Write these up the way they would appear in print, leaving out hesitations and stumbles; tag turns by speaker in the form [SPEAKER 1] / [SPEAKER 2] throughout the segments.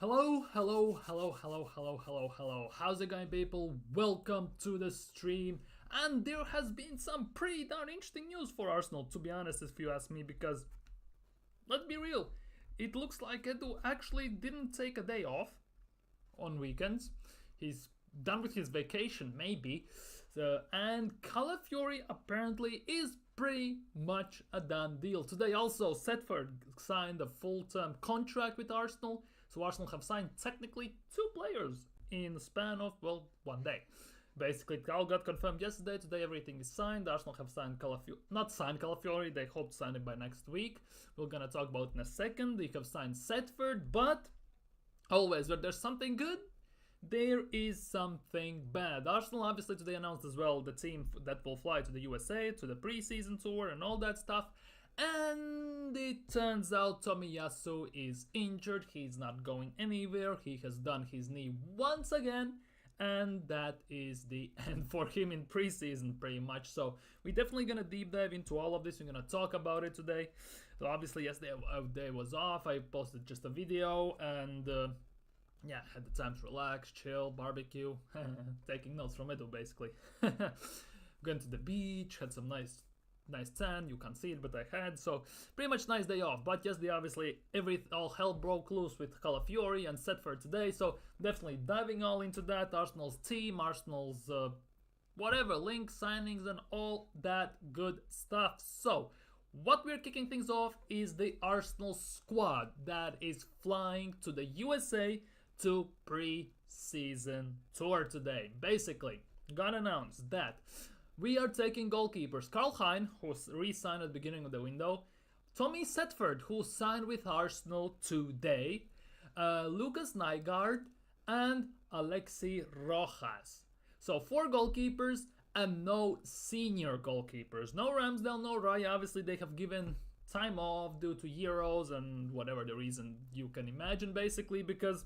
[SPEAKER 1] Hello. How's it going, people? Welcome to the stream. And there has been some pretty darn interesting news for Arsenal, to be honest, if you ask me, because let's be real, it looks like Edu actually didn't take a day off on weekends. He's done with his vacation, maybe. And Calafiori apparently is pretty much a done deal. Today also, Setford signed a full-term contract with Arsenal. So Arsenal have signed technically 2 players in the span of, well, 1 day. Basically, it all got confirmed yesterday. Today everything is signed. Arsenal have signed Calafiori. They hope to sign it by next week. We're gonna talk about it in a second. They have signed Setford, but always where there's something good, there is something bad. Arsenal obviously today announced as well the team that will fly to the USA, to the preseason tour and all that stuff. And it turns out Tomiyasu is injured. He's not going anywhere. He has done his knee once again. And that is the end for him in preseason, pretty much. So we're definitely going to deep dive into all of this. We're going to talk about it today. So obviously yesterday day was off. I posted just a video and yeah, had the time to relax, chill, barbecue, taking notes from Edu basically. Going to the beach, had some nice tan. You can't see it, but I had, so pretty much nice day off. But yesterday obviously all hell broke loose with Calafiori and Setford today, so definitely diving all into that. Arsenal's team, Arsenal's whatever, links, signings and all that good stuff. So what we're kicking things off is the Arsenal squad that is flying to the USA to pre-season tour today. Basically got announced that we are taking goalkeepers Karl Hein, who re-signed at the beginning of the window, Tommy Setford, who signed with Arsenal today, Lucas Nygaard, and Alexi Rojas. So 4 goalkeepers and no senior goalkeepers. No Ramsdale, no Raya. Obviously they have given time off due to Euros and whatever the reason you can imagine, basically, because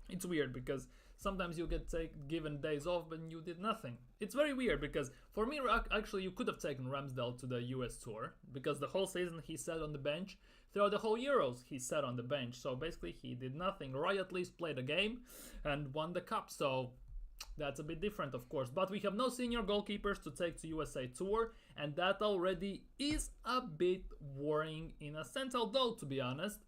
[SPEAKER 1] it's weird because sometimes you get given days off but you did nothing. It's very weird because for me, actually, you could have taken Ramsdale to the US tour because the whole season he sat on the bench. Throughout the whole Euros, he sat on the bench. So basically, he did nothing. Roy at least played a game and won the cup. So that's a bit different, of course. But we have no senior goalkeepers to take to USA tour. And that already is a bit worrying in a sense. Although, to be honest,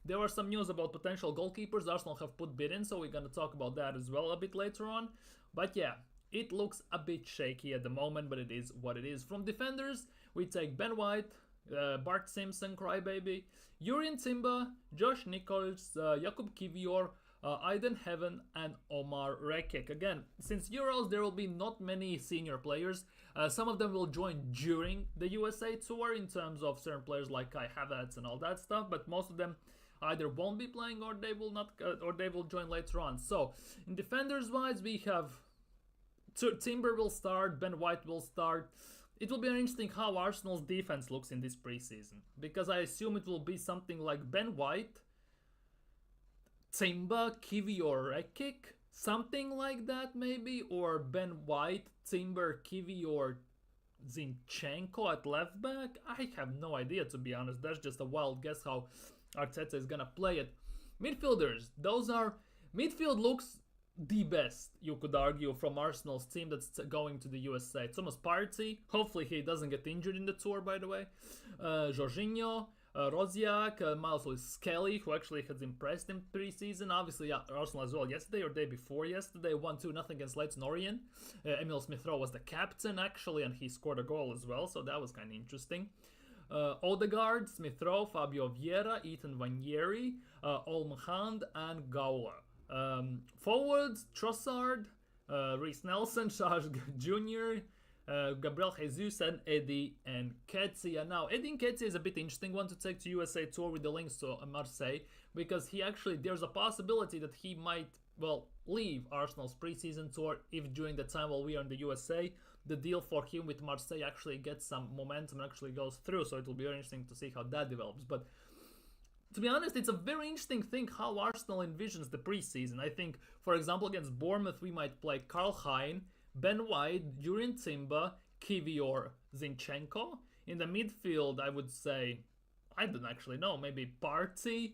[SPEAKER 1] there were some news about potential goalkeepers. Arsenal have put bid in, so we're going to talk about that as well a bit later on. But yeah, it looks a bit shaky at the moment, but it is what it is. From defenders, we take Ben White, Bart Simpson, Crybaby, Jurien Timber, Josh Nichols, Jakub Kivior, Aiden Heaven, and Omar Rekik. Again, since Euros, there will be not many senior players. Some of them will join during the USA tour in terms of certain players like Kai Havertz and all that stuff, but most of them either won't be playing or they will not, or they will join later on. So in defenders wise, we have Timber will start, Ben White will start. It will be interesting how Arsenal's defense looks in this preseason, because I assume it will be something like Ben White, Timber, Kivior, Rekik, something like that maybe, or Ben White, Timber, Kivior, Zinchenko at left back. I have no idea, to be honest. That's just a wild guess how Arteta is gonna play it. Midfielders, midfield looks the best, you could argue, from Arsenal's team that's going to the USA. Thomas Partey, hopefully he doesn't get injured in the tour, by the way. Jorginho, Rosiak, Miles Lewis-Skelly, who actually has impressed in pre-season. Obviously, Arsenal as well yesterday or day before yesterday, 1-2 against Leyton Orient. Emil Smith-Rowe was the captain, actually, and he scored a goal as well, so that was kind of interesting. Odegaard, Smith-Rowe, Fabio Vieira, Ethan Vanieri, Olmhand, and Gaula. Forwards, Trossard, Reece Nelson, Charles Jr., Gabriel Jesus, and Eddie Nketiah. Now, Eddie Nketiah is a bit interesting one to take to USA tour with the links to Marseille, because there's a possibility that he might, well, leave Arsenal's preseason tour if during the time while we are in the USA, the deal for him with Marseille actually gets some momentum and actually goes through. So it will be very interesting to see how that develops. But to be honest, it's a very interesting thing how Arsenal envisions the preseason. I think, for example, against Bournemouth, we might play Karl Hein, Ben White, Jurien Timber, Kivior, Zinchenko. In the midfield, I would say, I don't actually know, maybe Partey,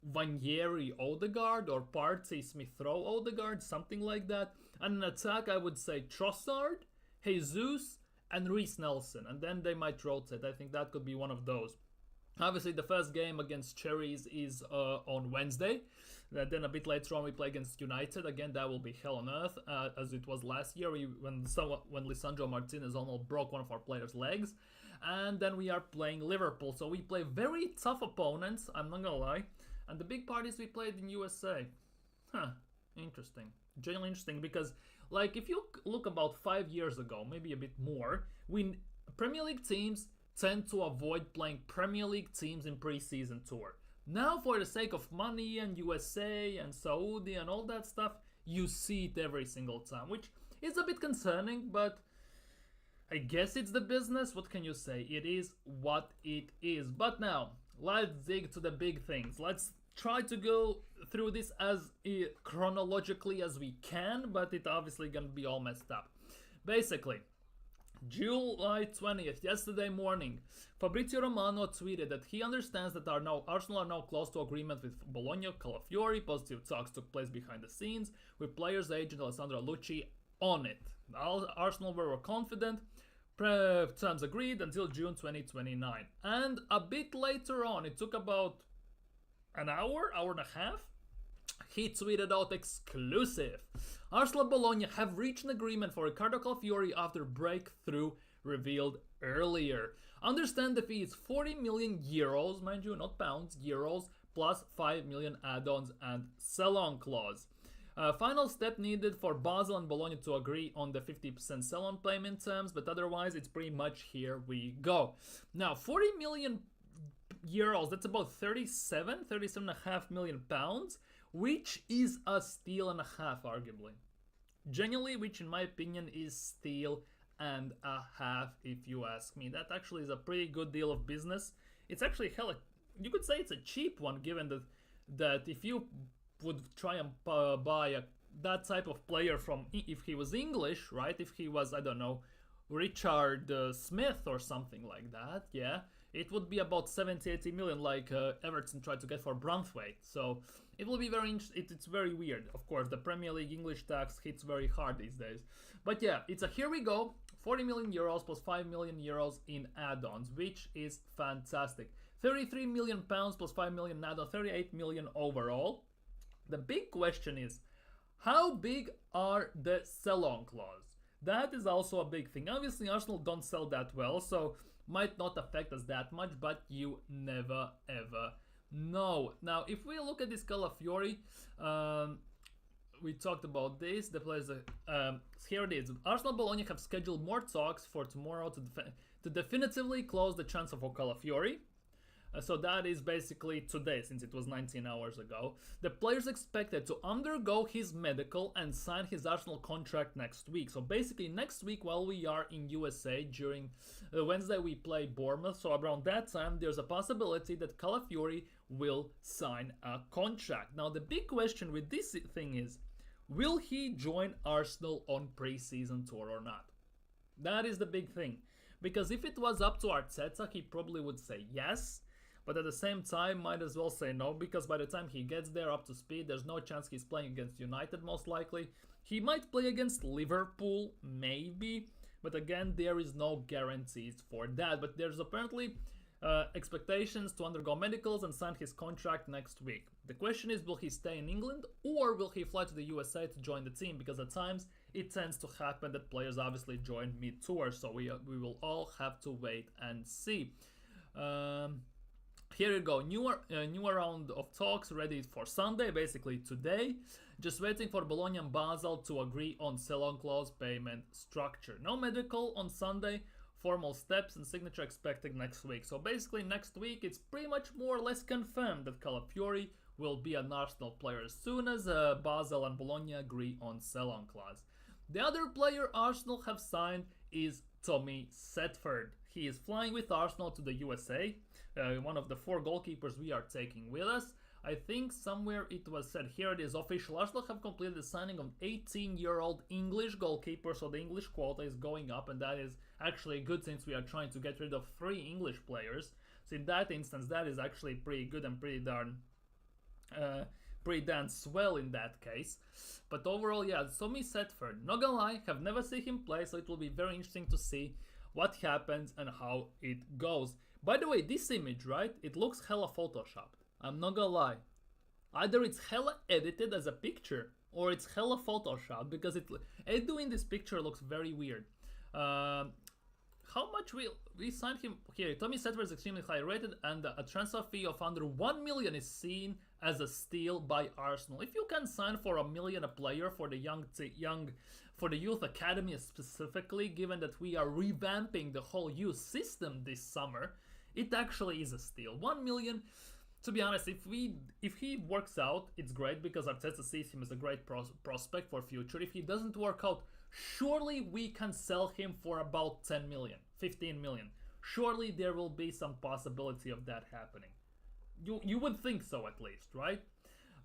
[SPEAKER 1] Vanieri Odegaard or Partey Smith Rowe Odegaard, something like that. And in attack, I would say Trossard, Jesus, and Reece Nelson. And then they might rotate. I think that could be one of those. Obviously, the first game against Cherries is on Wednesday. Then a bit later on, we play against United. Again, that will be hell on earth, as it was last year when Lisandro Martinez almost broke one of our players' legs. And then we are playing Liverpool. So we play very tough opponents, I'm not gonna lie. And the big part is we played in USA. Interesting. Genuinely interesting, because like if you look about 5 years ago, maybe a bit more, Premier League teams tend to avoid playing Premier League teams in pre-season tour. Now, for the sake of money and USA and Saudi and all that stuff, you see it every single time, which is a bit concerning, but I guess it's the business. What can you say? It is what it is. But now, let's dig to the big things. Let's try to go through this as chronologically as we can, but it's obviously gonna be all messed up. Basically, July 20th, yesterday morning, Fabrizio Romano tweeted that he understands that Arsenal are now close to agreement with Bologna Calafiori. Positive talks took place behind the scenes with players' agent Alessandro Lucci on it. Arsenal were confident. Terms agreed until June 2029. And a bit later on, it took about an hour and a half, he tweeted out exclusive. Arsenal and Bologna have reached an agreement for Riccardo Calafiori after breakthrough revealed earlier. Understand the fee is 40 million euros, mind you, not pounds, euros, plus 5 million add-ons and sell-on clause. Final step needed for Basel and Bologna to agree on the 50% sell-on payment terms, but otherwise it's pretty much here we go. Now, 40 million euros, that's about 37.5 million pounds, which is a steal and a half, arguably. Genuinely, which in my opinion is steal and a half, if you ask me. That actually is a pretty good deal of business. It's actually hella, you could say it's a cheap one, given that if you would try and buy that type of player from, if he was English, right? If he was, I don't know, Richard Smith or something like that, yeah, it would be about 70-80 million, like Everton tried to get for Brunthwaite. So it will be very it's very weird. Of course, the Premier League English tax hits very hard these days. But yeah, it's a here we go, 40 million euros plus 5 million euros in add-ons, which is fantastic. 33 million pounds plus 5 million add-ons, 38 million overall. The big question is, how big are the sell-on clause? That is also a big thing. Obviously, Arsenal don't sell that well, so might not affect us that much, but you never ever know. Now, if we look at this Calafiori, we talked about this. The players, here it is. Arsenal and Bologna have scheduled more talks for tomorrow to definitively close the transfer for Calafiori. So that is basically today, since it was 19 hours ago. The player is expected to undergo his medical and sign his Arsenal contract next week. So basically next week, while we are in USA, during Wednesday we play Bournemouth. So around that time, there's a possibility that Calafiori will sign a contract. Now the big question with this thing is, will he join Arsenal on pre-season tour or not? That is the big thing. Because if it was up to Arteta, he probably would say yes. But at the same time, might as well say no, because by the time he gets there up to speed, there's no chance he's playing against United, most likely. He might play against Liverpool, maybe, but again, there is no guarantees for that. But there's apparently expectations to undergo medicals and sign his contract next week. The question is, will he stay in England, or will he fly to the USA to join the team? Because at times, it tends to happen that players obviously join mid-tour, so we will all have to wait and see. Here you go, new round of talks ready for Sunday, basically today. Just waiting for Bologna and Basel to agree on sell-on clause payment structure. No medical on Sunday, formal steps and signature expected next week. So basically next week it's pretty much more or less confirmed that Calafiori will be an Arsenal player as soon as Basel and Bologna agree on sell-on clause. The other player Arsenal have signed is Tommy Setford. He is flying with Arsenal to the USA. One of the 4 goalkeepers we are taking with us. I think somewhere it was said, here it is official, Arsenal have completed the signing of 18-year-old English goalkeeper, so the English quota is going up, and that is actually good since we are trying to get rid of 3 English players. So in that instance, that is actually pretty good and pretty darn uh, pre-dance well in that case. But overall, yeah, Tommy Setford, not gonna lie, have never seen him play, so it will be very interesting to see what happens and how it goes. By the way, this image, right, it looks hella photoshopped. I'm not gonna lie. Either it's hella edited as a picture or it's hella photoshopped because Edu in this picture looks very weird. How much we signed him here? Tommy Setford is extremely high rated, and a transfer fee of under 1 million is seen as a steal by Arsenal. If you can sign for 1 million a player for the for the youth academy specifically, given that we are revamping the whole youth system this summer, it actually is a steal. 1 million. To be honest, if he works out, it's great because Arteta sees him as a great prospect for future. If he doesn't work out, surely we can sell him for about 10 million, 15 million. Surely there will be some possibility of that happening. You would think so, at least, right?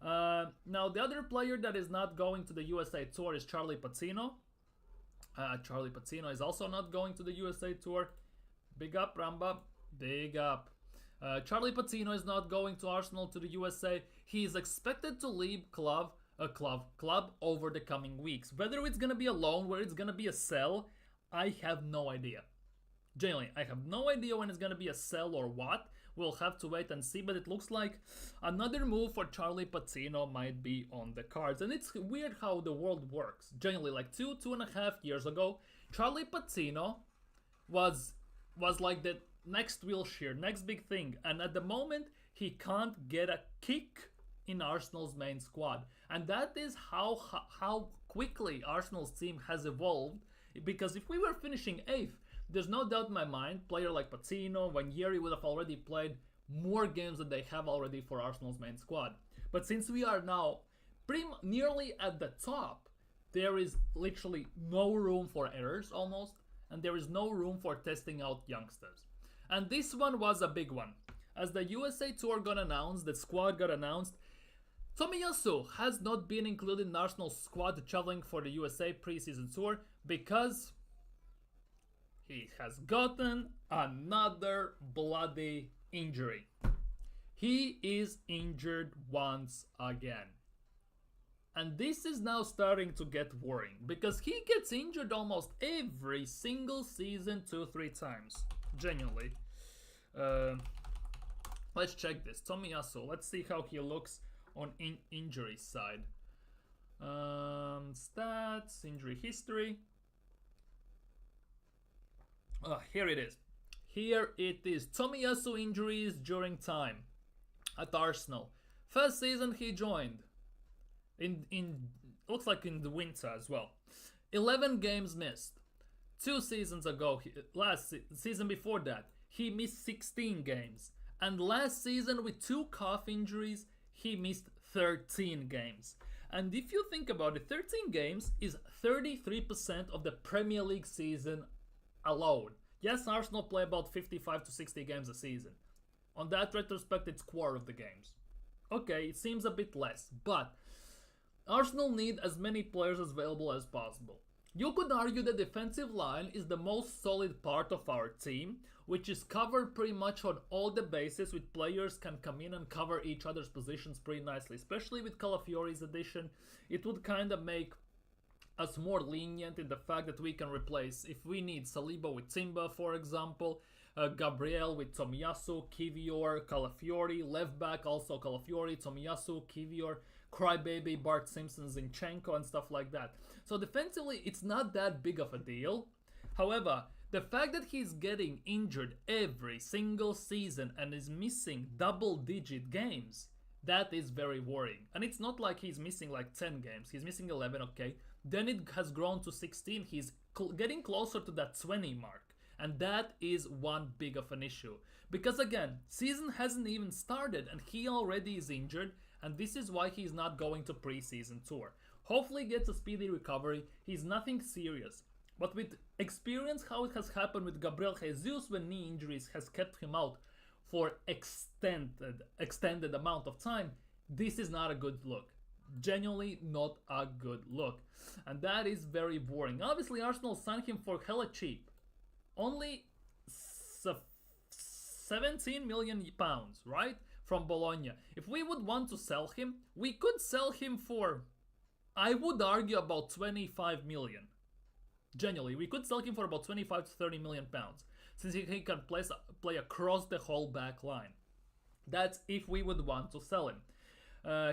[SPEAKER 1] Now, the other player that is not going to the USA Tour is Charlie Patino. Charlie Patino is also not going to the USA Tour. Big up, Ramba. Big up. Charlie Patino is not going to Arsenal to the USA. He is expected to leave club over the coming weeks. Whether it's gonna be a loan, whether it's gonna be a sell, I have no idea. Genuinely, I have no idea when it's gonna be a sell or what. We'll have to wait and see, but it looks like another move for Charlie Patino might be on the cards. And it's weird how the world works. Genuinely, like 2.5 years ago, Charlie Patino was like the next Wilshere, next big thing, and at the moment he can't get a kick in Arsenal's main squad, and that is how quickly Arsenal's team has evolved. Because if we were finishing 8th, there's no doubt in my mind, player like Patino, Ranieri would have already played more games than they have already for Arsenal's main squad. But since we are now nearly at the top, there is literally no room for errors almost, and there is no room for testing out youngsters. And this one was a big one. As the USA Tour got announced, the squad got announced, Tomiyasu has not been included in Arsenal's squad traveling for the USA preseason tour because he has gotten another bloody injury. He is injured once again. And this is now starting to get worrying because he gets injured almost every single season 2-3 times. Genuinely. Let's check this. Tomiyasu. Let's see how he looks on injury side. Stats, injury history. Here it is. Here it is. Tomiyasu injuries during time at Arsenal. First season he joined. Looks like in the winter as well. 11 games missed. 2 seasons ago, season before that, he missed 16 games. And last season with 2 calf injuries, he missed 13 games. And if you think about it, 13 games is 33% of the Premier League season alone. Yes, Arsenal play about 55 to 60 games a season. On that retrospect, it's quarter of the games. Okay, it seems a bit less, but Arsenal need as many players as available as possible. You could argue the defensive line is the most solid part of our team, which is covered pretty much on all the bases, with players can come in and cover each other's positions pretty nicely. Especially with Calafiori's addition, it would kind of make us more lenient in the fact that we can replace, if we need Saliba with Timber, for example, Gabriel with Tomiyasu, Kivior, Calafiori, left back also Calafiori, Tomiyasu, Kivior, Crybaby, Bart Simpson, Zinchenko, and stuff like that. So defensively, it's not that big of a deal. However, the fact that he's getting injured every single season and is missing double-digit games, that is very worrying. And it's not like he's missing like 10 games. He's missing 11, okay. Then it has grown to 16. He's getting closer to that 20 mark. And that is one big of an issue. Because again, season hasn't even started and he already is injured. And this is why he's not going to preseason tour. Hopefully he gets a speedy recovery. He's nothing serious. But with experience how it has happened with Gabriel Jesus when knee injuries has kept him out for extended amount of time, this is not a good look. Genuinely not a good look. And that is very boring. Obviously Arsenal signed him for hella cheap. Only 17 million pounds, right? from Bologna. If we would want to sell him, we could sell him for, I would argue, about 25 million. Genuinely, we could sell him for about 25 to 30 million pounds, since he can play across the whole back line. That's if we would want to sell him.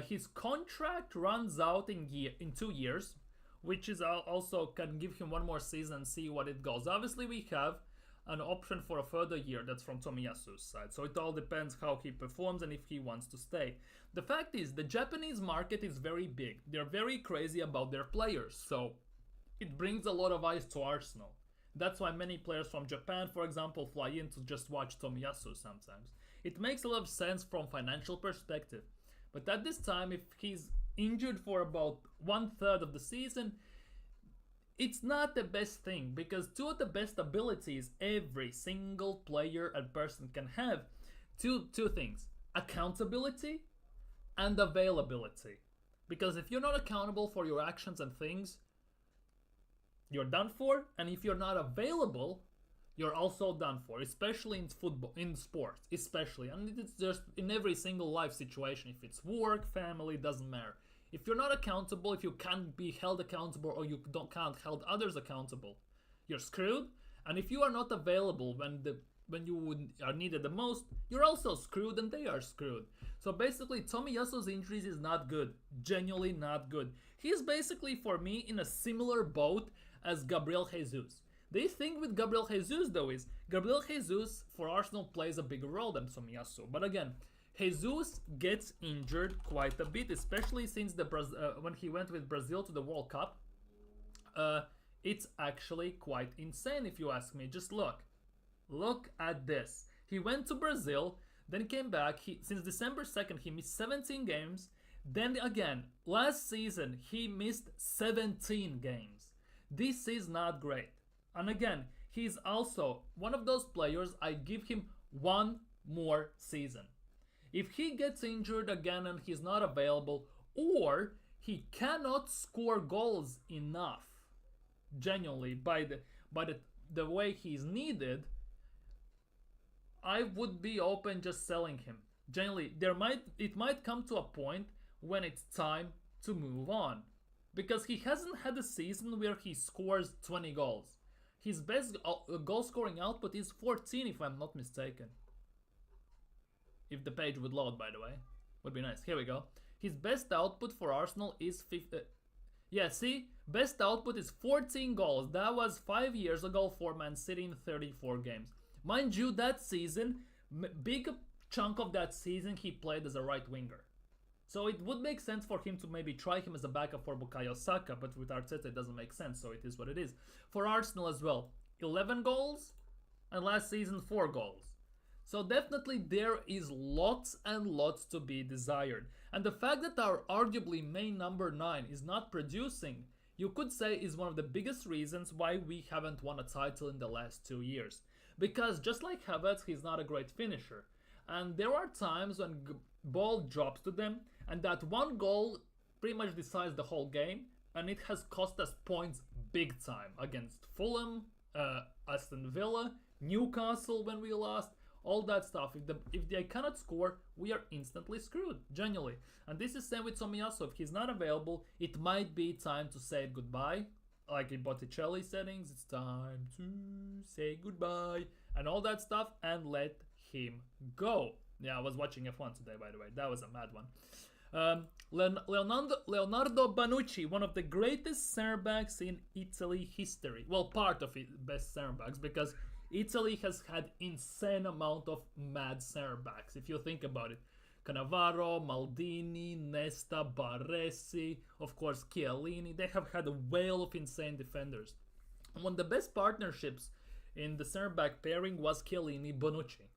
[SPEAKER 1] His contract runs out in 2 years, which is also can give him one more season and see what it goes. Obviously, we have an option for a further year. That's from Tomiyasu's side. So it all depends how he performs and if he wants to stay. The fact is, the Japanese market is very big. They're very crazy about their players. So it brings a lot of eyes to Arsenal. That's why many players from Japan, for example, fly in to just watch Tomiyasu sometimes. It makes a lot of sense from financial perspective. But at this time, if he's injured for about 1/3 of the season, it's not the best thing, because two of the best abilities every single player and person can have, two things: accountability and availability. Because if you're not accountable for your actions and things, you're done for, and if you're not available, you're also done for, especially in football, in sports, especially. And it's just in every single life situation. If it's work, family, doesn't matter. If you're not accountable, if you can't be held accountable, or you can't hold others accountable, you're screwed. And if you are not available when you are needed the most, you're also screwed, and they are screwed. So basically, Tomiyasu's injuries is not good. Genuinely not good. He's basically, for me, in a similar boat as Gabriel Jesus. The thing with Gabriel Jesus, though, is Gabriel Jesus for Arsenal plays a bigger role than Tomiyasu. But again, Jesus gets injured quite a bit, especially since when he went with Brazil to the World Cup. It's actually quite insane if you ask me. Just look at this. He went to Brazil, then came back. Since December 2nd, he missed 17 games. Then again, last season, he missed 17 games. This is not great. And again, he's also one of those players, I give him one more season. If he gets injured again and he's not available, or he cannot score goals enough, genuinely, by the way he's needed, I would be open just selling him. Genuinely, it might come to a point when it's time to move on, because he hasn't had a season where he scores 20 goals. His best goal scoring output is 14, if I'm not mistaken. If the page would load, by the way. Would be nice. Here we go. His best output for Arsenal is best output is 14 goals. That was 5 years ago for Man City in 34 games. Mind you, that season, big chunk of that season, he played as a right winger. So it would make sense for him to maybe try him as a backup for Bukayo Saka, but with Arteta it doesn't make sense, so it is what it is. For Arsenal as well, 11 goals, and last season 4 goals. So definitely there is lots and lots to be desired. And the fact that our arguably main number 9 is not producing, you could say is one of the biggest reasons why we haven't won a title in the last 2 years. Because just like Havertz, he's not a great finisher. And there are times when ball drops to them, and that one goal pretty much decides the whole game, and it has cost us points big time against Fulham, Aston Villa, Newcastle when we lost, all that stuff. If they cannot score, we are instantly screwed, genuinely. And this is same with Tomiyasu. If he's not available, it might be time to say goodbye. Like in Botticelli settings, it's time to say goodbye and all that stuff, and let him go. Yeah, I was watching F1 today, by the way. That was a mad one. Leonardo Bonucci, one of the greatest center backs in Italy history. Well, part of it, best center backs, because Italy has had insane amount of mad center backs. If you think about it, Cannavaro, Maldini, Nesta, Baresi, of course Chiellini. They have had a whale of insane defenders. And one of the best partnerships in the center back pairing was Chiellini-Bonucci.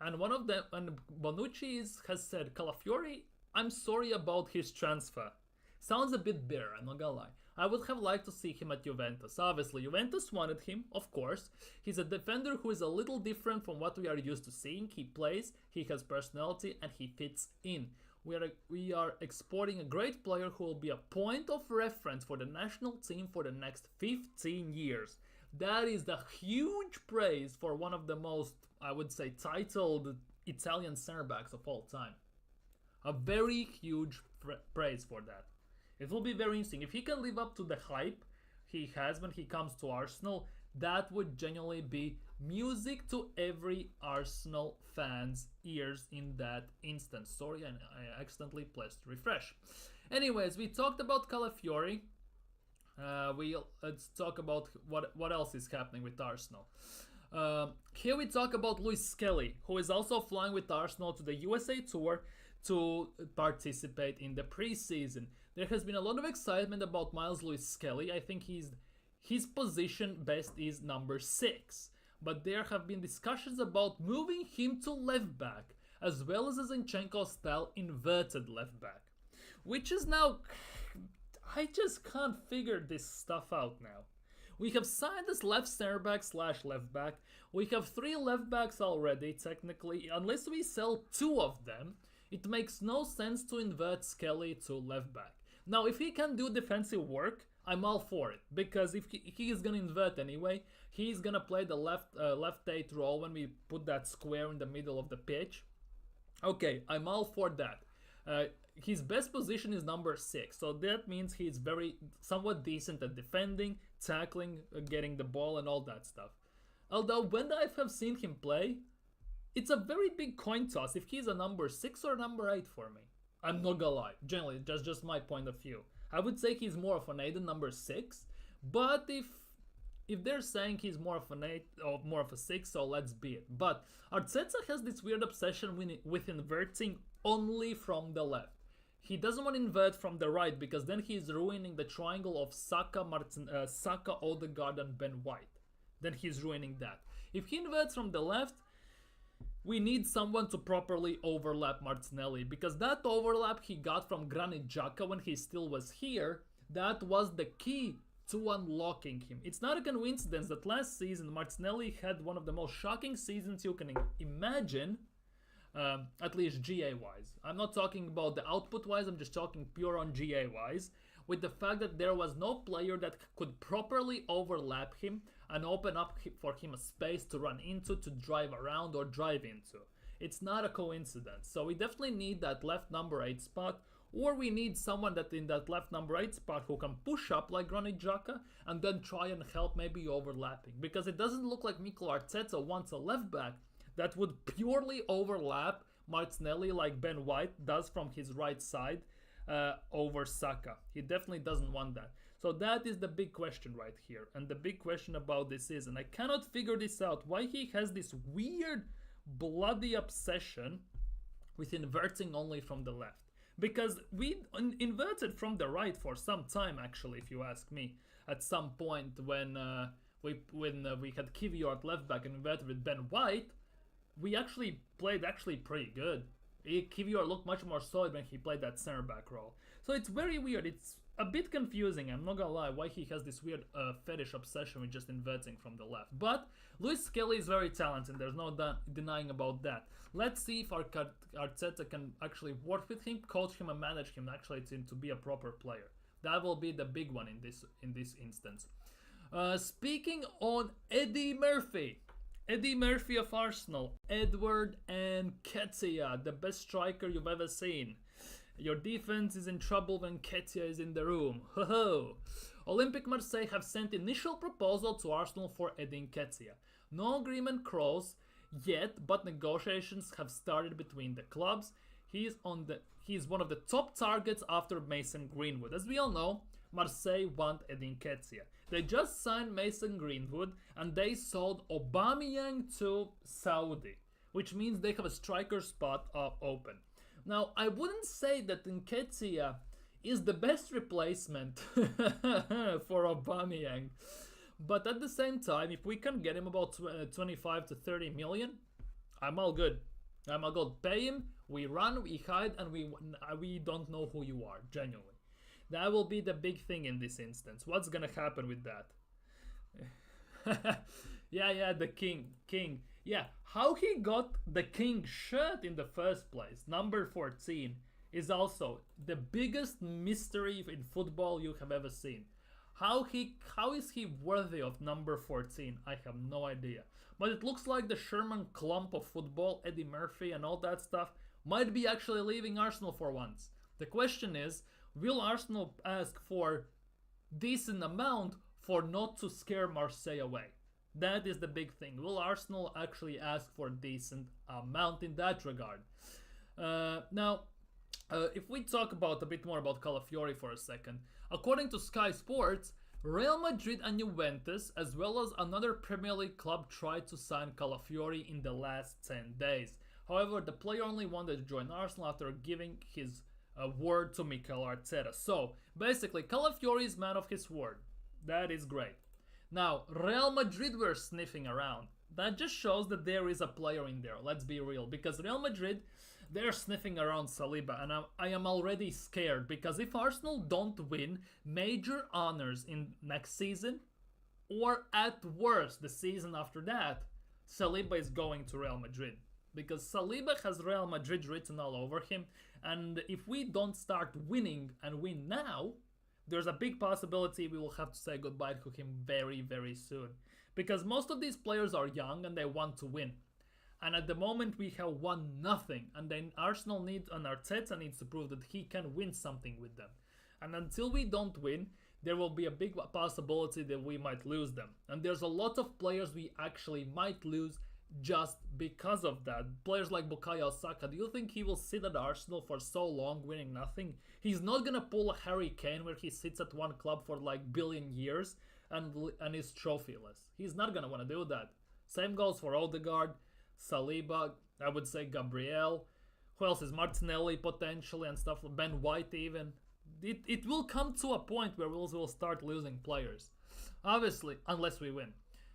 [SPEAKER 1] And one of them, and Bonucci has said, Calafiori, I'm sorry about his transfer. Sounds a bit bitter, I'm not gonna lie. I would have liked to see him at Juventus. Obviously, Juventus wanted him, of course. He's a defender who is a little different from what we are used to seeing. He plays, he has personality, and he fits in. We are exporting a great player who will be a point of reference for the national team for the next 15 years. That is the huge praise for one of the most, I would say, titled Italian center backs of all time. A very huge praise for that. It will be very interesting. If he can live up to the hype he has when he comes to Arsenal, that would genuinely be music to every Arsenal fan's ears in that instance. Sorry, I accidentally pressed refresh. Anyways, we talked about Calafiori. Let's talk about what else is happening with Arsenal. Here we talk about Luis Skelly, who is also flying with Arsenal to the USA Tour to participate in the preseason. There has been a lot of excitement about Miles Lewis Skelly. I think his position best is number 6. But there have been discussions about moving him to left back, as well as a Zinchenko style inverted left back. Which is now... I just can't figure this stuff out now. We have signed this left center back / left back. We have 3 left backs already, technically. Unless we sell 2 of them, it makes no sense to invert Skelly to left back. Now, if he can do defensive work, I'm all for it. Because if he is going to invert anyway, he's going to play the left 8 role when we put that square in the middle of the pitch. Okay, I'm all for that. His best position is number 6, so that means he's somewhat decent at defending, tackling, getting the ball and all that stuff. Although when I have seen him play, it's a very big coin toss if he's a number 6 or number 8 for me. I'm not gonna lie, generally, that's just my point of view. I would say he's more of an 8 than number 6, but if they're saying he's more of an 8 or more of a 6, so let's be it. But Arteta has this weird obsession with inverting only from the left. He doesn't want to invert from the right because then he's ruining the triangle of Saka, Odegaard and Ben White. Then he's ruining that. If he inverts from the left, we need someone to properly overlap Martinelli, because that overlap he got from Granit Xhaka when he still was here, that was the key to unlocking him. It's not a coincidence that last season Martinelli had one of the most shocking seasons you can imagine, at least GA-wise. I'm not talking about the output-wise, I'm just talking pure on GA-wise, with the fact that there was no player that could properly overlap him and open up for him a space to run into, to drive around or drive into. It's not a coincidence. So we definitely need that left number 8 spot, or we need someone that in that left number 8 spot who can push up like Granit Xhaka and then try and help maybe overlapping. Because it doesn't look like Mikel Arteta wants a left back that would purely overlap Martinelli like Ben White does from his right side over Saka. He definitely doesn't want that. So that is the big question right here. And the big question about this is, and I cannot figure this out, why he has this weird bloody obsession with inverting only from the left. Because we inverted from the right for some time, actually, if you ask me. At some point when we had Kiwior at left back and inverted with Ben White, we actually played pretty good. Kiwior looked much more solid when he played that center back role. So it's very weird. It's a bit confusing, I'm not gonna lie, why he has this weird fetish obsession with just inverting from the left. But Luis Skelly is very talented, there's no denying about that. Let's see if Arteta can actually work with him, coach him and manage him actually to be a proper player. That will be the big one in this instance. Speaking on Eddie Murphy of Arsenal, Edward Nketiah, the best striker you've ever seen. Your defense is in trouble when Nketiah is in the room. Ho ho! Olympique Marseille have sent initial proposal to Arsenal for Eddie Nketiah. No agreement closed yet, but negotiations have started between the clubs. He is one of the top targets after Mason Greenwood. As we all know, Marseille want Eddie Nketiah. They just signed Mason Greenwood and they sold Aubameyang to Saudi, which means they have a striker spot open. Now, I wouldn't say that Nketiah is the best replacement for Aubameyang, but at the same time, if we can get him about 25 to 30 million, I'm all good. Pay him, we run, we hide, and we don't know who you are, genuinely. That will be the big thing in this instance. What's gonna happen with that? Yeah, the king. Yeah, how he got the king shirt in the first place, number 14, is also the biggest mystery in football you have ever seen. How is he worthy of number 14? I have no idea. But it looks like the Sherman clump of football, Eddie Murphy and all that stuff, might be actually leaving Arsenal for once. The question is, will Arsenal ask for decent amount for not to scare Marseille away? That is the big thing. Will Arsenal actually ask for a decent amount in that regard? Now, if we talk a bit more about Calafiori for a second, according to Sky Sports, Real Madrid and Juventus, as well as another Premier League club, tried to sign Calafiori in the last 10 days. However, the player only wanted to join Arsenal after giving his word to Edu Arteta. So, basically, Calafiori is man of his word. That is great. Now, Real Madrid were sniffing around. That just shows that there is a player in there, let's be real. Because Real Madrid, they're sniffing around Saliba, and I am already scared. Because if Arsenal don't win major honors in next season, or at worst the season after that, Saliba is going to Real Madrid. Because Saliba has Real Madrid written all over him, and if we don't start winning and win now, there's a big possibility we will have to say goodbye to him very, very soon. Because most of these players are young and they want to win. And at the moment we have won nothing, and then Arsenal needs, and Arteta needs to prove that he can win something with them. And until we don't win, there will be a big possibility that we might lose them. And there's a lot of players we actually might lose just because of that. Players like Bukayo Saka, do you think he will sit at Arsenal for so long winning nothing? He's not gonna pull a Harry Kane where he sits at one club for like billion years and is trophyless. He's not gonna want to do that. Same goes for Odegaard, Saliba, I would say Gabriel. Who else is Martinelli potentially and stuff, Ben White even. It will come to a point where we'll start losing players. Obviously, unless we win.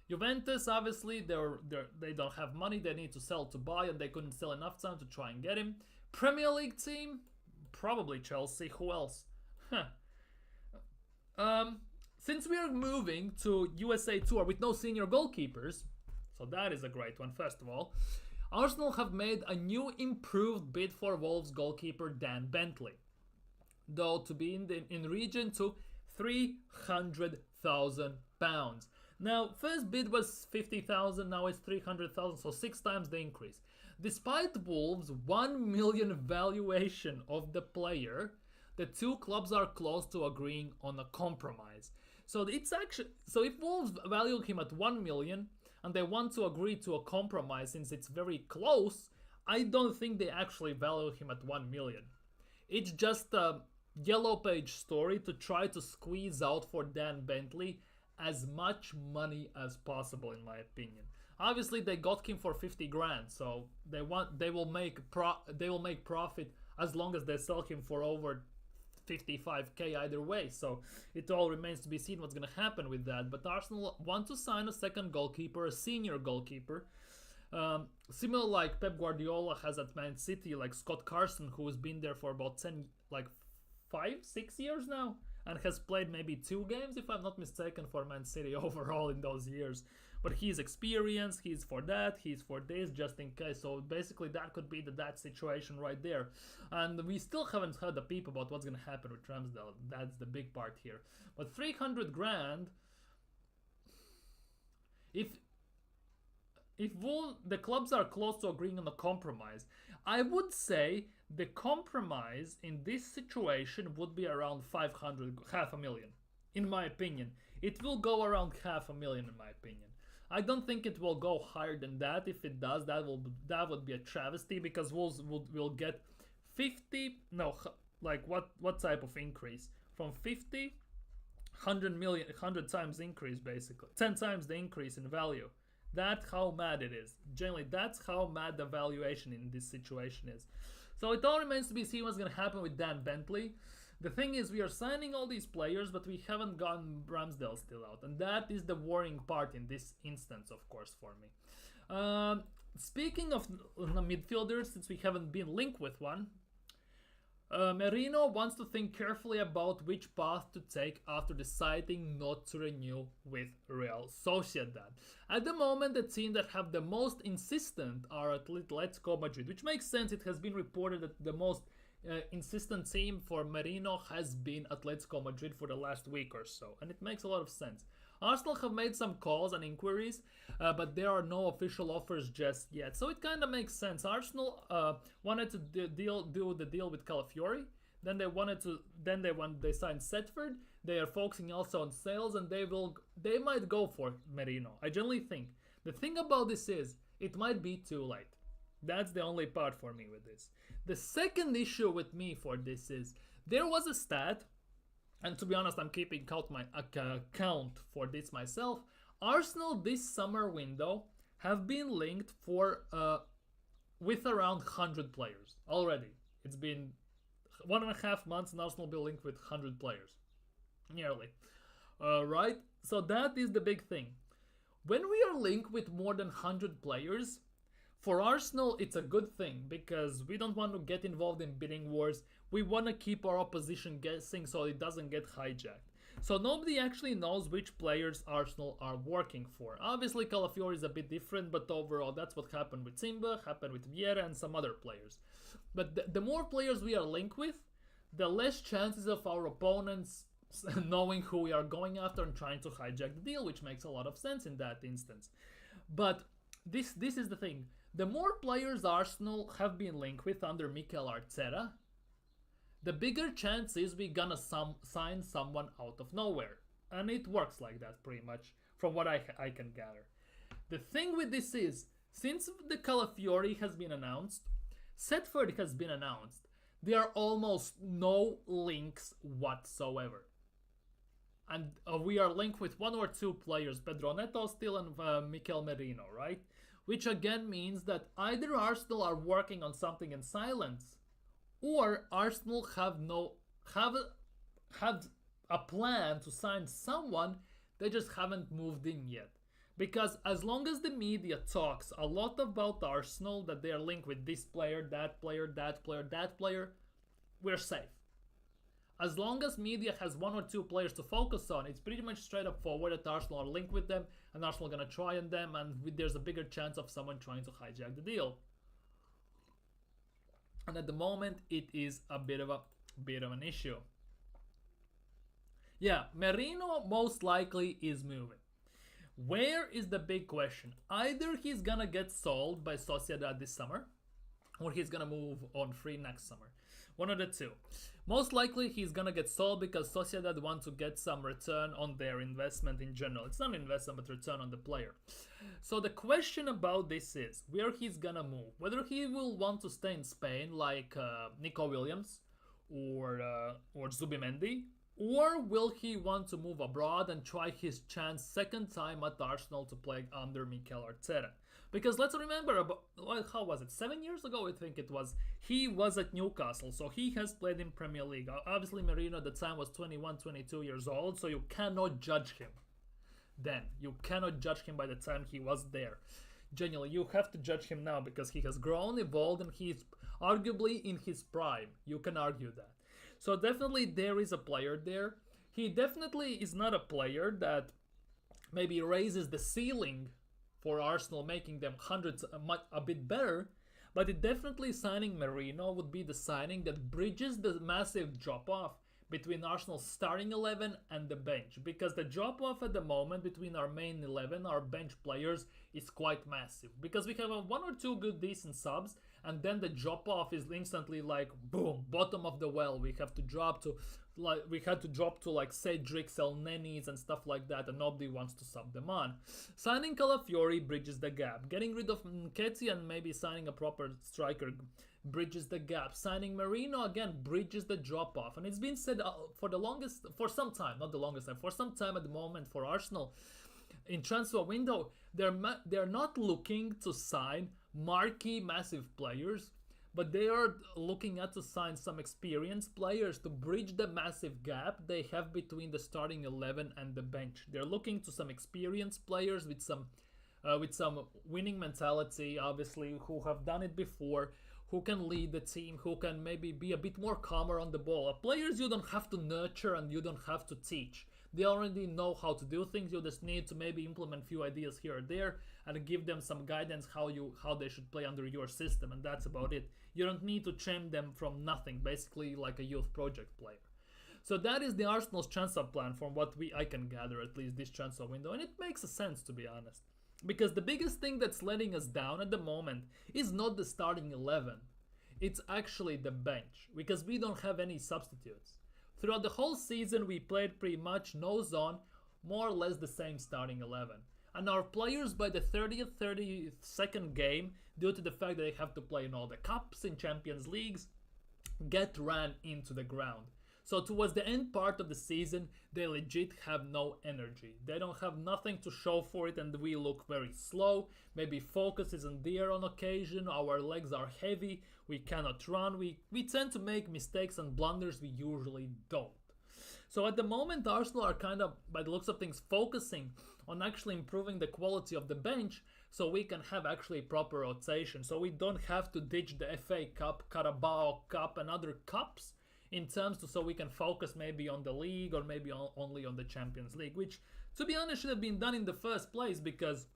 [SPEAKER 1] Juventus, obviously, they don't have money, they need to sell to buy, and they couldn't sell enough time to try and get him. Premier League team, probably Chelsea. Who else? Since we are moving to USA Tour with no senior goalkeepers, so that is a great one, first of all, Arsenal have made a new improved bid for Wolves goalkeeper Dan Bentley, though to be in region to £300,000. Now, first bid was 50,000, now it's 300,000, so 6 times the increase. Despite Wolves' 1 million valuation of the player, the two clubs are close to agreeing on a compromise. So if Wolves value him at 1 million and they want to agree to a compromise since it's very close, I don't think they actually value him at 1 million. It's just a yellow page story to try to squeeze out for Dan Bentley as much money as possible, in my opinion. Obviously, they got him for 50 grand, so they will make profit as long as they sell him for over 55k either way. So it all remains to be seen what's gonna happen with that. But Arsenal want to sign a second goalkeeper, a senior goalkeeper, similar like Pep Guardiola has at Man City, like Scott Carson, who has been there for about 5-6 years now. And has played maybe 2 games, if I'm not mistaken, for Man City overall in those years. But he's experienced, he's for that, he's for this, just in case. So basically that could be that situation right there. And we still haven't heard a peep about what's going to happen with Ramsdale. That's the big part here. But 300 grand, if the clubs are close to agreeing on a compromise, I would say the compromise in this situation would be around 500,000, in my opinion. It will go around 500,000 in my opinion. I don't think it will go higher than that. If it does, that would be a travesty, because Wolves will get 50, no, like what type of increase? From 50, 100 million, 100 times increase basically. 10 times the increase in value. That's how mad it is. Generally, that's how mad the valuation in this situation is. So it all remains to be seen what's going to happen with Dan Bentley. The thing is, we are signing all these players, but we haven't gotten Ramsdale still out. And that is the worrying part in this instance, of course, for me. Speaking of midfielders, since we haven't been linked with one, Merino wants to think carefully about which path to take after deciding not to renew with Real Sociedad. At the moment, the team that have the most insistent are Atletico Madrid, which makes sense. It has been reported that the most insistent team for Merino has been Atletico Madrid for the last week or so, and it makes a lot of sense. Arsenal have made some calls and inquiries, but there are no official offers just yet, so it kind of makes sense. Arsenal wanted to do the deal with Calafiori, then they signed Setford. They are focusing also on sales, and they might go for Merino. I generally think the thing about this is it might be too late. That's the only part for me with this. The second issue with me for this is there was a stat, and to be honest, I'm keeping my account for this myself. Arsenal this summer window have been linked for with around 100 players already. It's been 1.5 months, and Arsenal will be linked with 100 players, nearly. Right? So that is the big thing. When we are linked with more than 100 players, for Arsenal, it's a good thing because we don't want to get involved in bidding wars. We want to keep our opposition guessing so it doesn't get hijacked. So nobody actually knows which players Arsenal are working for. Obviously, Calafiori is a bit different, but overall, that's what happened with Simba, happened with Vieira, and some other players. But the more players we are linked with, the less chances of our opponents knowing who we are going after and trying to hijack the deal, which makes a lot of sense in that instance. But this is the thing. The more players Arsenal have been linked with under Mikel Arteta, the bigger chance is we're gonna sign someone out of nowhere. And it works like that pretty much from what I can gather. The thing with this is, since the Calafiori has been announced, Setford has been announced, there are almost no links whatsoever. And we are linked with one or two players, Pedro Neto still and Mikel Merino, right? Which again means that either Arsenal are working on something in silence, or Arsenal have a plan to sign someone, they just haven't moved in yet. Because as long as the media talks a lot about Arsenal, that they are linked with this player, that player, that player, that player, we're safe. As long as media has one or two players to focus on, it's pretty much straight up forward that Arsenal are linked with them, and Arsenal are going to try on them, and there's a bigger chance of someone trying to hijack the deal. And at the moment, it is a bit of an issue. Yeah, Merino most likely is moving. Where is the big question? Either he's going to get sold by Sociedad this summer, or he's going to move on free next summer. One of the two. Most likely he's gonna get sold because Sociedad want to get some return on their investment in general. It's not investment, but return on the player. So the question about this is where he's gonna move. Whether he will want to stay in Spain like Nico Williams or Zubimendi, or will he want to move abroad and try his chance second time at Arsenal to play under Mikel Arteta? Because let's remember, how was it? 7 years ago, I think it was. He was at Newcastle, so he has played in Premier League. Obviously, Merino at the time was 21, 22 years old, so you cannot judge him then. You cannot judge him by the time he was there. Genuinely, you have to judge him now because he has grown, evolved, and he's arguably in his prime. You can argue that. So definitely there is a player there. He definitely is not a player that maybe raises the ceiling for Arsenal, making them hundreds a bit better, but it definitely signing Merino would be the signing that bridges the massive drop-off between Arsenal's starting 11 and the bench, because the drop-off at the moment between our main 11, our bench players, is quite massive, because we have one or two good decent subs, and then the drop-off is instantly like, boom, bottom of the well. We had to drop to like Cedric, Elnenis and stuff like that, and nobody wants to sub them on. Signing Calafiori bridges the gap. Getting rid of Nketiah and maybe signing a proper striker bridges the gap. Signing Merino again bridges the drop off. And it's been said for some time at the moment for Arsenal in transfer window, they're not looking to sign marquee massive players, but they are looking at to sign some experienced players to bridge the massive gap they have between the starting 11 and the bench. They're looking to some experienced players with some winning mentality, obviously, who have done it before, who can lead the team, who can maybe be a bit more calmer on the ball. Players you don't have to nurture and you don't have to teach. They already know how to do things. You just need to maybe implement few ideas here or there and give them some guidance how they should play under your system, and that's about it. You don't need to train them from nothing, basically like a youth project player. So that is the Arsenal's transfer plan from what I can gather, at least this transfer window, and it makes a sense, to be honest. Because the biggest thing that's letting us down at the moment is not the starting 11. It's actually the bench, because we don't have any substitutes. Throughout the whole season we played pretty much nose on, more or less the same starting 11. And our players by the 30th, 32nd game, due to the fact that they have to play in all the cups in Champions Leagues, get ran into the ground. So towards the end part of the season, they legit have no energy. They don't have nothing to show for it, and we look very slow. Maybe focus isn't there on occasion, our legs are heavy, we cannot run, we tend to make mistakes and blunders we usually don't. So at the moment, Arsenal are kind of, by the looks of things, focusing on actually improving the quality of the bench so we can have actually proper rotation. So we don't have to ditch the FA Cup, Carabao Cup and other cups in terms so we can focus maybe on the league or maybe only on the Champions League, which, to be honest, should have been done in the first place, because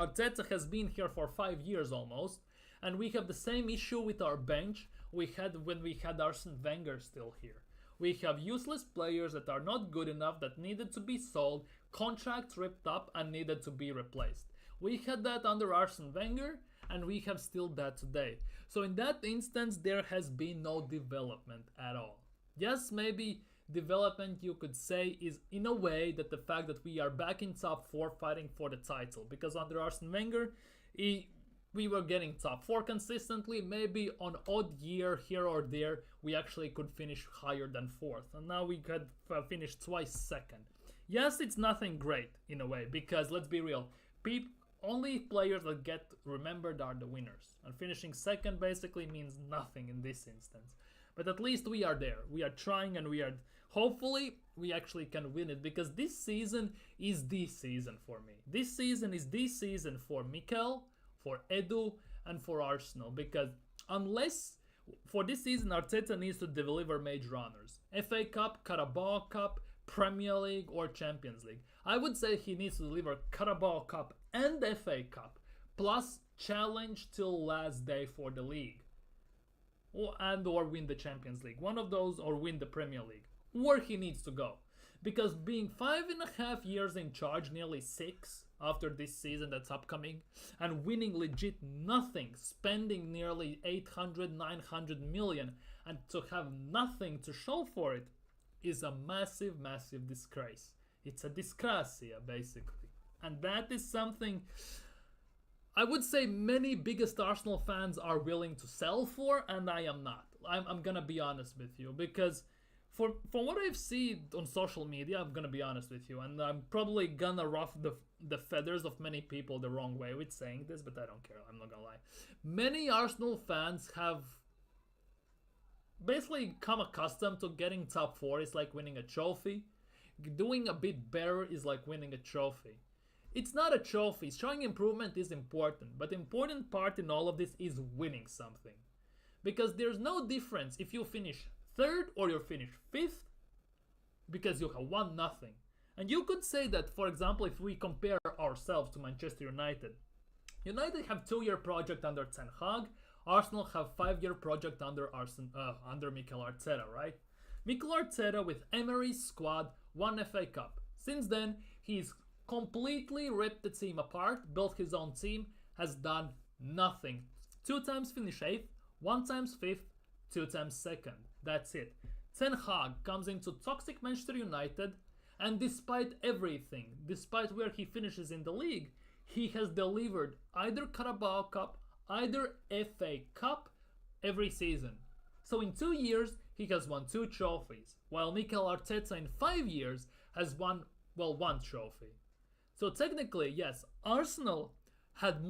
[SPEAKER 1] Arteta has been here for 5 years almost, and we have the same issue with our bench we had when we had Arsene Wenger still here. We have useless players that are not good enough, that needed to be sold, contracts ripped up and needed to be replaced. We had that under Arsene Wenger, and we have still that today. So in that instance, there has been no development at all. Yes, maybe development you could say is in a way that the fact that we are back in top 4 fighting for the title, because under Arsene Wenger, we were getting top 4 consistently. Maybe on odd year here or there, we actually could finish higher than 4th, and now we could finish twice 2nd. Yes, it's nothing great in a way, because let's be real, only players that get remembered are the winners, and finishing 2nd basically means nothing in this instance. But at least we are there, we are trying, and hopefully we actually can win it, because this season is the season for me. This season is the season for Mikel, for Edu, and for Arsenal, because unless for this season Arteta needs to deliver major honors, FA Cup, Carabao Cup, Premier League or Champions League. I would say he needs to deliver Carabao Cup and FA Cup, plus challenge till last day for the league, or win the Champions League. One of those, or win the Premier League. Where he needs to go. Because being 5.5 years in charge, nearly 6 after this season that's upcoming, and winning legit nothing, spending nearly 800, 900 million, and to have nothing to show for it, is a massive, massive disgrace. It's a disgracia, basically. And that is something I would say many biggest Arsenal fans are willing to sell for, and I am not. I'm gonna be honest with you, because from what I've seen on social media, I'm gonna be honest with you, and I'm probably gonna ruffle the feathers of many people the wrong way with saying this, but I don't care, I'm not gonna lie. Many Arsenal fans have basically come accustomed to getting top 4 is like winning a trophy. Doing a bit better is like winning a trophy. It's not a trophy. Showing improvement is important, but the important part in all of this is winning something. Because there's no difference if you finish 3rd or you finish 5th, because you have won nothing. And you could say that, for example, if we compare ourselves to Manchester United, United have 2-year project under Ten Hag, Arsenal have 5-year project under Mikel Arteta, right? Mikel Arteta with Emery's squad won FA Cup. Since then, he's completely ripped the team apart, built his own team, has done nothing. 2 times finished 8th, 1 times 5th, 2 times 2nd. That's it. Ten Hag comes into toxic Manchester United, and despite everything, despite where he finishes in the league, he has delivered either Carabao Cup, either FA Cup every season. So in 2 years, he has won 2 trophies, while Mikel Arteta in 5 years has won, 1 trophy. So technically, yes, Arsenal had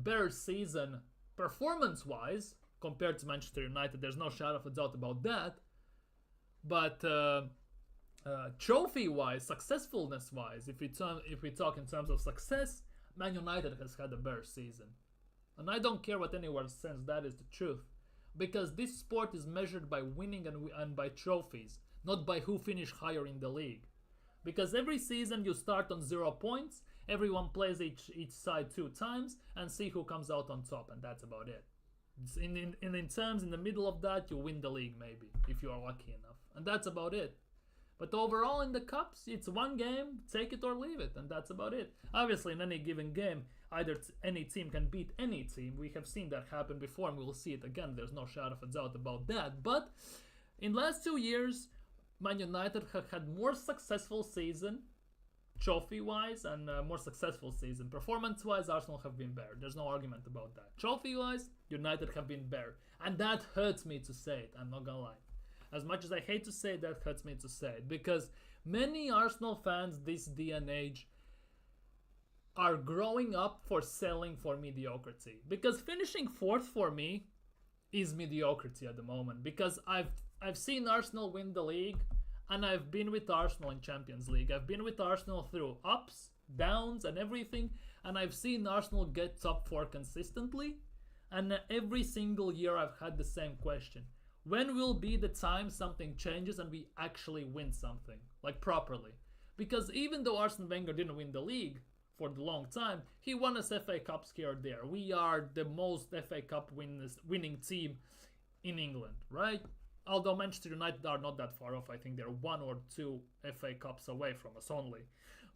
[SPEAKER 1] better season performance-wise compared to Manchester United. There's no shadow of a doubt about that. But trophy-wise, successfulness-wise, if we talk in terms of success, Man United has had a better season. And I don't care what anyone says, that is the truth. Because this sport is measured by winning and by trophies, not by who finished higher in the league. Because every season you start on 0 points, everyone plays each side 2 times, and see who comes out on top, and that's about it. In terms, in the middle of that, you win the league maybe, if you are lucky enough. And that's about it. But overall in the Cups, it's one game, take it or leave it, and that's about it. Obviously, in any given game, either any team can beat any team. We have seen that happen before, and we'll see it again. There's no shadow of a doubt about that. But in the last 2 years, Man United have had more successful season, trophy-wise, and more successful season. Performance-wise, Arsenal have been better. There's no argument about that. Trophy-wise, United have been better. And that hurts me to say it, I'm not gonna lie. As much as I hate to say it, that hurts me to say it. Because many Arsenal fans this day and age are growing up for selling for mediocrity. Because finishing 4th for me is mediocrity at the moment. Because I've seen Arsenal win the league, and I've been with Arsenal in Champions League. I've been with Arsenal through ups, downs, and everything, and I've seen Arsenal get top 4 consistently, and every single year I've had the same question. When will be the time something changes and we actually win something, like properly? Because even though Arsene Wenger didn't win the league for the long time, he won us FA Cups here or there. We are the most FA Cup winning team in England, right? Although Manchester United are not that far off, I think they're 1 or 2 FA Cups away from us only.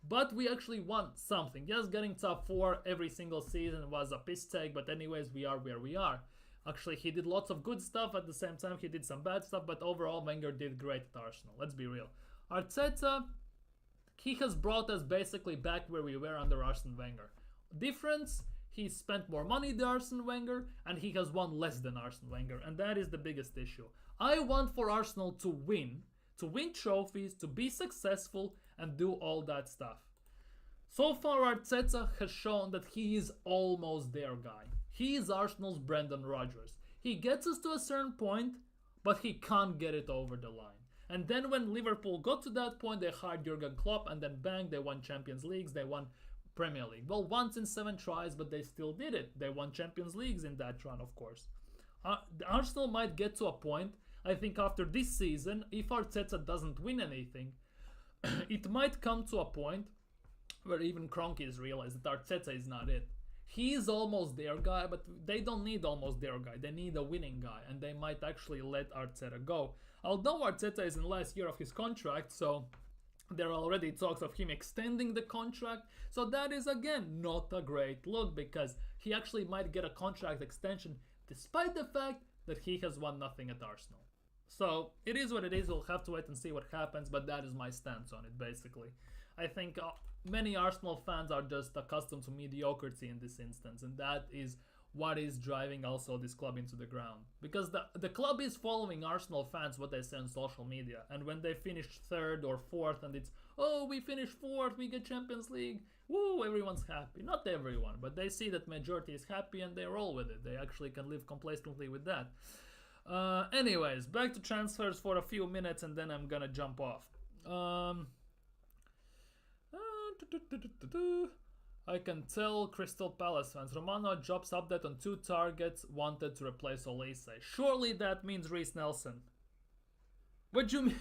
[SPEAKER 1] But we actually won something. Yes, getting top 4 every single season was a piss take, but anyways, we are where we are. Actually, he did lots of good stuff, at the same time he did some bad stuff, but overall Wenger did great at Arsenal, let's be real. Arteta, he has brought us basically back where we were under Arsene Wenger. Difference, he spent more money than Arsene Wenger, and he has won less than Arsene Wenger, and that is the biggest issue. I want for Arsenal to win trophies, to be successful, and do all that stuff. So far, Arteta has shown that he is almost their guy. He is Arsenal's Brendan Rodgers. He gets us to a certain point, but he can't get it over the line. And then when Liverpool got to that point, they hired Jurgen Klopp, and then bang, they won Champions Leagues, they won Premier League. Well, once in 7 tries, but they still did it. They won Champions Leagues in that run, of course. Arsenal might get to a point, I think after this season, if Arteta doesn't win anything, it might come to a point where even Kroenkes realize that Arteta is not it. He is almost their guy, but they don't need almost their guy. They need a winning guy, and they might actually let Arteta go. Although Arteta is in the last year of his contract, so there are already talks of him extending the contract. So that is, again, not a great look, because he actually might get a contract extension despite the fact that he has won nothing at Arsenal. So it is what it is. We'll have to wait and see what happens, but that is my stance on it, basically. I think many Arsenal fans are just accustomed to mediocrity in this instance, and that is what is driving also this club into the ground. Because the club is following Arsenal fans, what they say on social media, and when they finish 3rd or 4th and it's, oh, we finished 4th, we get Champions League, woo, everyone's happy. Not everyone, but they see that majority is happy and they roll with it. They actually can live complacently with that. Anyways, back to transfers for a few minutes and then I'm gonna jump off. I can tell Crystal Palace fans. Romano jobs update on 2 targets wanted to replace Olise. Surely that means Reece Nelson. What do you mean?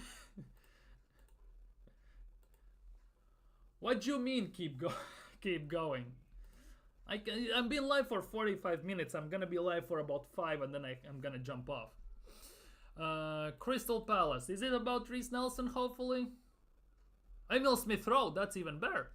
[SPEAKER 1] What do you mean keep going? I'm being live for 45 minutes. I'm gonna be live for about 5 and then I'm gonna jump off. Crystal Palace. Is it about Reece Nelson, hopefully? Emil Smith-Rowe, that's even better.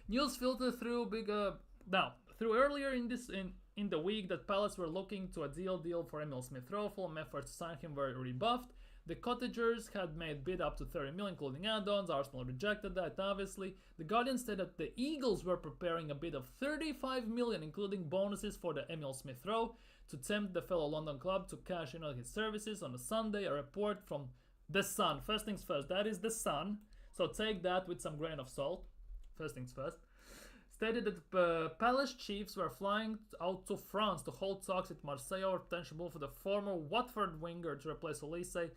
[SPEAKER 1] News filtered through through earlier in the week that Palace were looking to a deal for Emil Smith-Rowe. Full efforts to sign him were rebuffed. The Cottagers had made bid up to 30 million, including add-ons. Arsenal rejected that, obviously. The Guardian said that the Eagles were preparing a bid of 35 million, including bonuses for the Emil Smith-Rowe, to tempt the fellow London club to cash in on his services. On a Sunday, a report from The Sun. First things first, that is The Sun. So take that with some grain of salt. First things first. Stated that Palace Chiefs were flying out to France to hold talks with Marseille over potential move for the former Watford winger to replace Olise.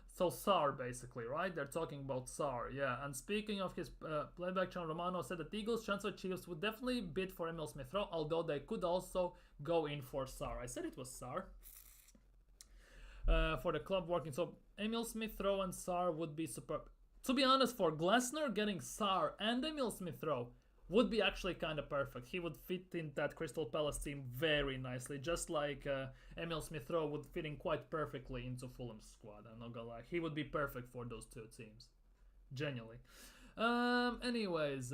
[SPEAKER 1] So Sarr, basically, right? They're talking about Sarr, yeah. And speaking of his playback channel, Romano said that Eagles transfer Chiefs would definitely bid for Emil Smith-Rowe, although they could also go in for Sarr. I said it was Sarr. for the club working. So Emil Smith-Rowe and Sarr would be superb. To be honest, for Glasner, getting Sarr and Emil Smith-Rowe would be actually kind of perfect. He would fit in that Crystal Palace team very nicely, just like Emil Smith-Rowe would fit in quite perfectly into Fulham's squad. I'm not gonna lie, he would be perfect for those two teams, genuinely. Anyways,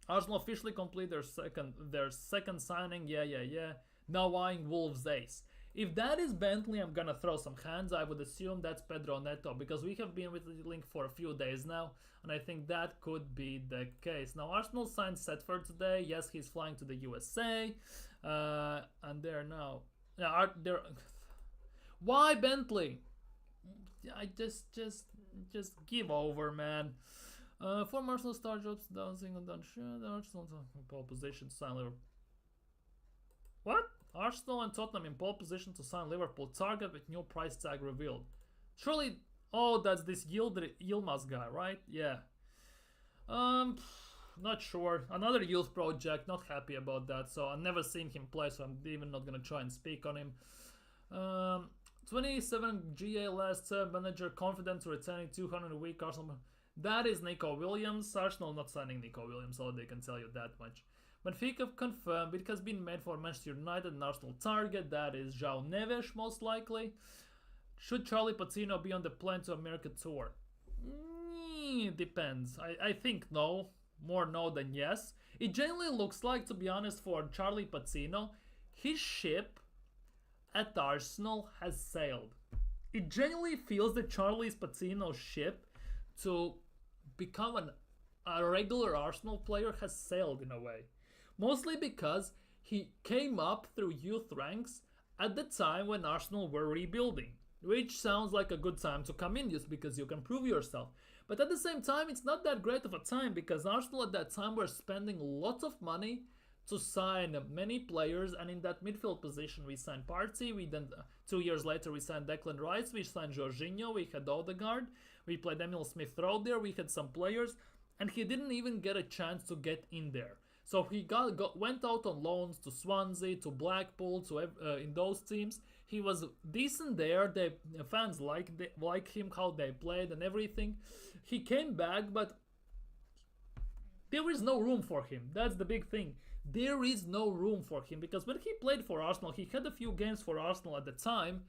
[SPEAKER 1] Arsenal officially complete their second signing. Yeah. Now eyeing Wolves ace. If that is Bentley, I'm gonna throw some hands. I would assume that's Pedro Neto, because we have been with the link for a few days now, and I think that could be the case. Now Arsenal signed Setford today. Yes, he's flying to the USA, and they're now. They're. Why Bentley? I just give over, man. For Arsenal star jobs, done Arsenal pole position to sign Liverpool. What? Arsenal and Tottenham in pole position to sign Liverpool. Target with new price tag revealed. Surely, oh, that's this Yilmaz guy, right? Yeah. Not sure. Another youth project. Not happy about that. So I've never seen him play, so I'm even not gonna try and speak on him. 27 GA last manager confident to returning 200 a week. Arsenal. That is Nico Williams. Arsenal not signing Nico Williams, so they can tell you that much. Benfica confirmed it has been made for Manchester United and Arsenal target. That is João Neves, most likely. Should Charlie Patino be on the plane to America tour? Depends. I think no. More no than yes. It generally looks like, to be honest, for Charlie Patino, his ship at Arsenal has sailed. It genuinely feels that Charlie Patino's ship to become a regular Arsenal player has sailed in a way. Mostly because he came up through youth ranks at the time when Arsenal were rebuilding, which sounds like a good time to come in just because you can prove yourself. But at the same time, it's not that great of a time because Arsenal at that time were spending lots of money to sign many players, and in that midfield position we signed Partey, we then 2 years later we signed Declan Rice, we signed Jorginho, we had Odegaard, we played Emil Smith-Rowe there, we had some players, and he didn't even get a chance to get in there. So he went out on loans to Swansea, to Blackpool, to in those teams. He was decent there. The fans like him, how they played and everything. He came back, but there is no room for him. That's the big thing. There is no room for him because when he played for Arsenal, he had a few games for Arsenal at the time.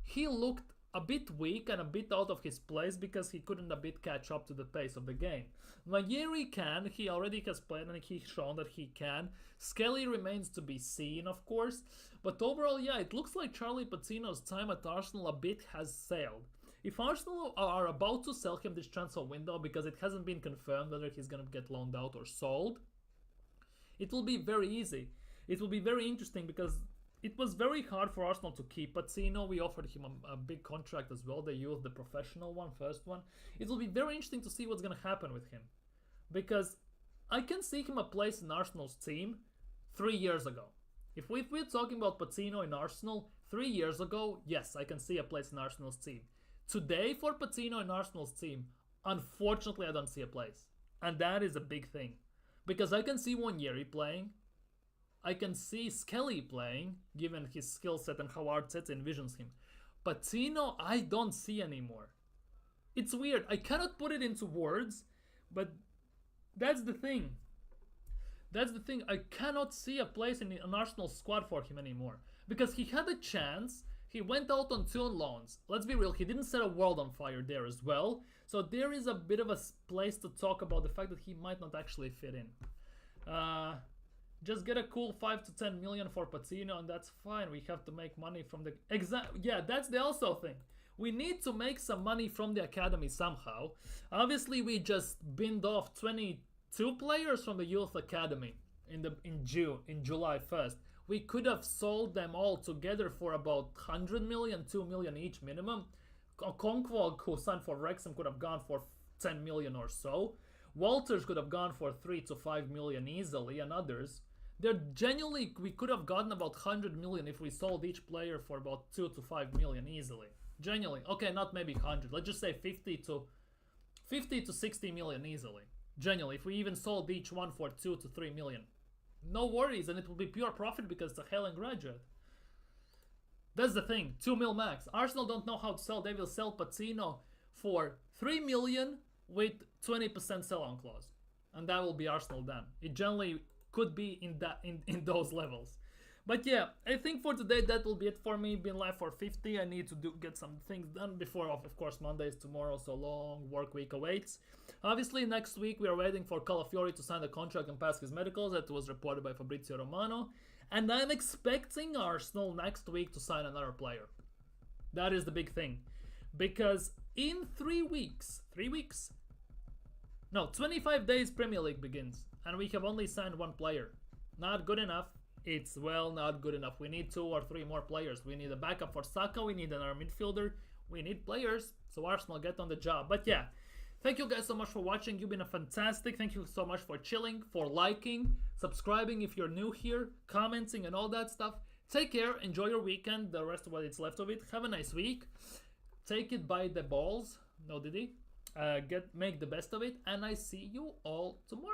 [SPEAKER 1] He looked a bit weak and a bit out of his place because he couldn't a bit catch up to the pace of the game. Magyeri can, he already has played and he's shown that he can. Skelly remains to be seen, of course, but overall, yeah, it looks like Charlie Patino's time at Arsenal a bit has sailed. If Arsenal are about to sell him this transfer window because it hasn't been confirmed whether he's gonna get loaned out or sold, it will be very easy. It will be very interesting because it was very hard for Arsenal to keep Patino. We offered him a big contract as well. They used the professional one, first one. It will be very interesting to see what's going to happen with him. Because I can see him a place in Arsenal's team 3 years ago. If we're talking about Patino in Arsenal 3 years ago, yes, I can see a place in Arsenal's team. Today, for Patino in Arsenal's team, unfortunately, I don't see a place. And that is a big thing. Because I can see Nwanyeri playing. I can see Skelly playing, given his skill set and how Arteta envisions him. Patino, I don't see anymore. It's weird. I cannot put it into words, but that's the thing. That's the thing. I cannot see a place in an Arsenal squad for him anymore. Because he had a chance. He went out on 2 loans. Let's be real, he didn't set a world on fire there as well. So there is a bit of a place to talk about the fact that he might not actually fit in. Just get a cool 5 to 10 million for Patino and that's fine. We have to make money from the... Yeah, that's the also thing. We need to make some money from the academy somehow. Obviously, we just binned off 22 players from the youth academy in July 1st. We could have sold them all together for about 100 million, 2 million each minimum. Conquag, who signed for Wrexham, could have gone for 10 million or so. Walters could have gone for 3 to 5 million easily, and others. They're genuinely, we could have gotten about 100 million if we sold each player for about 2 to 5 million easily. Genuinely. Okay, not maybe 100. Let's just say 50 to 60 million easily. Genuinely, if we even sold each one for 2 to 3 million. No worries, and it will be pure profit because it's a Helen graduate. That's the thing. 2 mil max. Arsenal don't know how to sell. They will sell Patino for 3 million with 20% sell-on clause, and that will be Arsenal done. It generally could be in those levels. But yeah, I think for today that will be it for me. Been live for 50. I need to get some things done before, of course, Monday is tomorrow, so long work week awaits. Obviously, next week we are waiting for Calafiori to sign the contract and pass his medicals. That was reported by Fabrizio Romano. And I'm expecting Arsenal next week to sign another player. That is the big thing. Because in 25 days Premier League begins. And we have only signed one player. Not good enough. It's, well, not good enough. We need 2 or 3 more players. We need a backup for Saka. We need another midfielder. We need players. So Arsenal, get on the job. But yeah, thank you guys so much for watching. You've been a fantastic. Thank you so much for chilling, for liking, subscribing if you're new here, commenting and all that stuff. Take care. Enjoy your weekend. The rest of what is left of it. Have a nice week. Take it by the balls. No, did he? Make the best of it. And I see you all tomorrow.